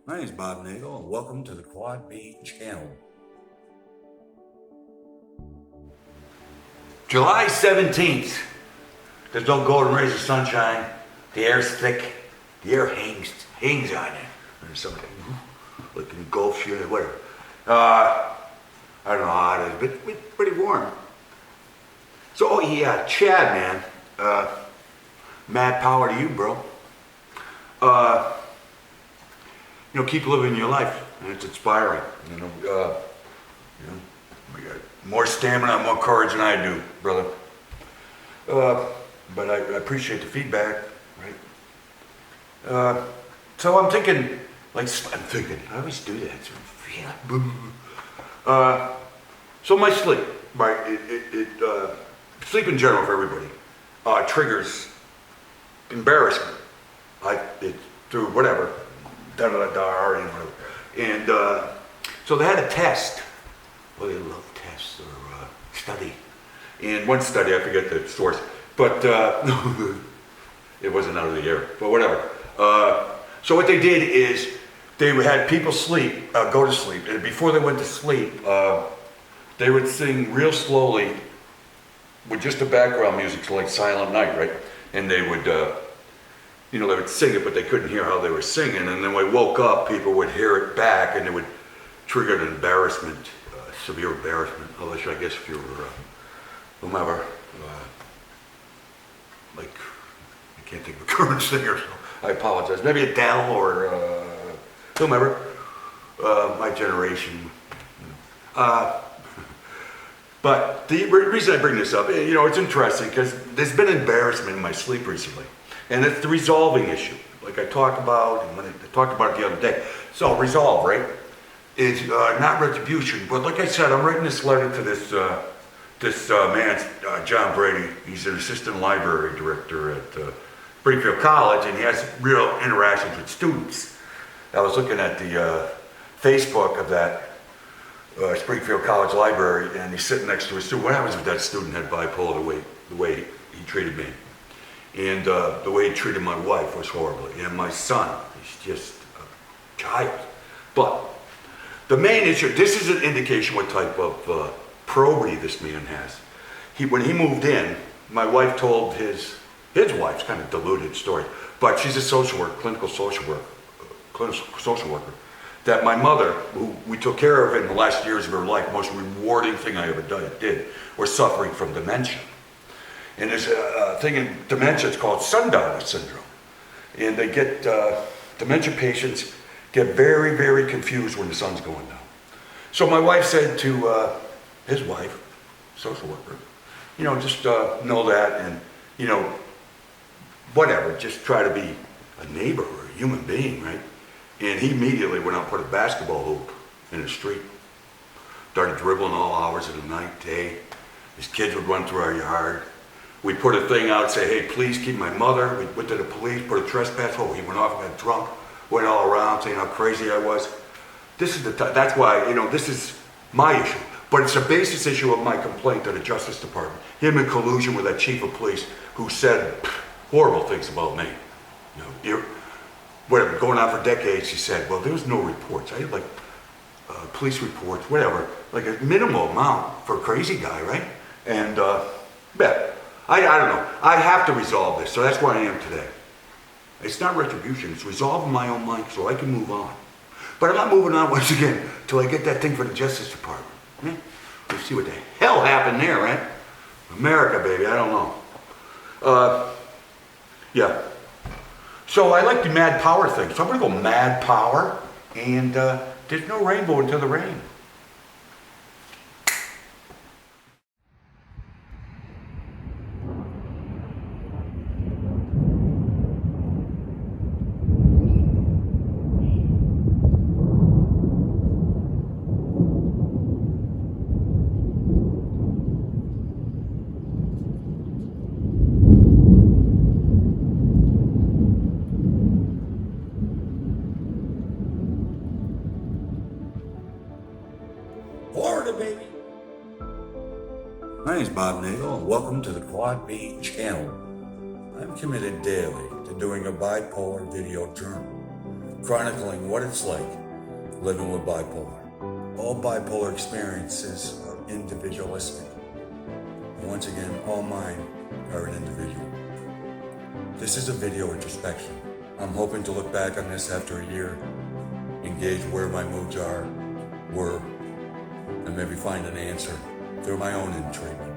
My name is Bob Nagle, and welcome to the Quad B channel. July 17th. There's no golden rays of sunshine. The air's thick. The air hangs on you. There's something like engulfs you, whatever. I don't know how it is, but it's pretty warm. So, oh yeah, Chad, man. Mad power to you, bro. Keep living your life, and it's inspiring. You got more stamina, more courage than I do, brother. But I appreciate the feedback, right? So I'm thinking, I always do that. So my sleep, right? Sleep in general for everybody triggers embarrassment, through whatever. And so they had a test. Well, they love tests or study. And one study, I forget the source, but it wasn't out of the air, but whatever. So what they did is they had people go to sleep, and before they went to sleep, they would sing real slowly with just the background music, so like Silent Night, right? And they would they would sing it, but they couldn't hear how they were singing. And then when they woke up, people would hear it back, and it would trigger an embarrassment, severe embarrassment. Unless, I guess, if you're whomever, I can't think of a current singer, so I apologize. Maybe Adele or whomever, my generation. But the reason I bring this up, it's interesting because there's been embarrassment in my sleep recently. And it's the resolving issue, like I talked about, and when I talked about it the other day. So resolve, right, is not retribution. But like I said, I'm writing this letter to this man, John Brady. He's an assistant library director at Springfield College, and he has real interactions with students. I was looking at the Facebook of that Springfield College library, and he's sitting next to a student. What happens if that student had bipolar, the way he treated me? And the way he treated my wife was horrible. And my son, he's just a child. But the main issue, this is an indication what type of probity this man has. When he moved in, my wife told his wife's kind of diluted story, but she's a clinical social worker, that my mother, who we took care of in the last years of her life, most rewarding thing I ever did, was suffering from dementia. And there's a thing in dementia, it's called sundowner syndrome. And they get, dementia patients get very, very confused when the sun's going down. So my wife said to his wife, social worker, just know that, and, whatever, just try to be a neighbor or a human being, right? And he immediately went out and put a basketball hoop in the street. Started dribbling all hours of the night, day. His kids would run through our yard. We put a thing out, say, hey, please keep my mother. We went to the police, put a trespass. Oh, he went off and got drunk, went all around saying how crazy I was. That's why, this is my issue. But it's a basis issue of my complaint to the Justice Department. Him in collusion with that chief of police who said horrible things about me. Whatever, going on for decades, he said, well, there was no reports. I had police reports, whatever, like a minimal amount for a crazy guy, right? And, I don't know. I have to resolve this, so that's where I am today. It's not retribution, it's resolving my own mind so I can move on. But I'm not moving on once again till I get that thing for the Justice Department. Let's see what the hell happened there, right? America, baby, I don't know. Yeah. So I like the mad power thing, so I'm gonna go mad power, and there's no rainbow until the rain. Florida, baby. My name is Bob Nagle, and welcome to the Quad B channel. I'm committed daily to doing a bipolar video journal, chronicling what it's like living with bipolar. All bipolar experiences are individualistic. And once again, all mine are an individual. This is a video introspection. I'm hoping to look back on this after a year, engage where my moods were, and maybe find an answer through my own treatment.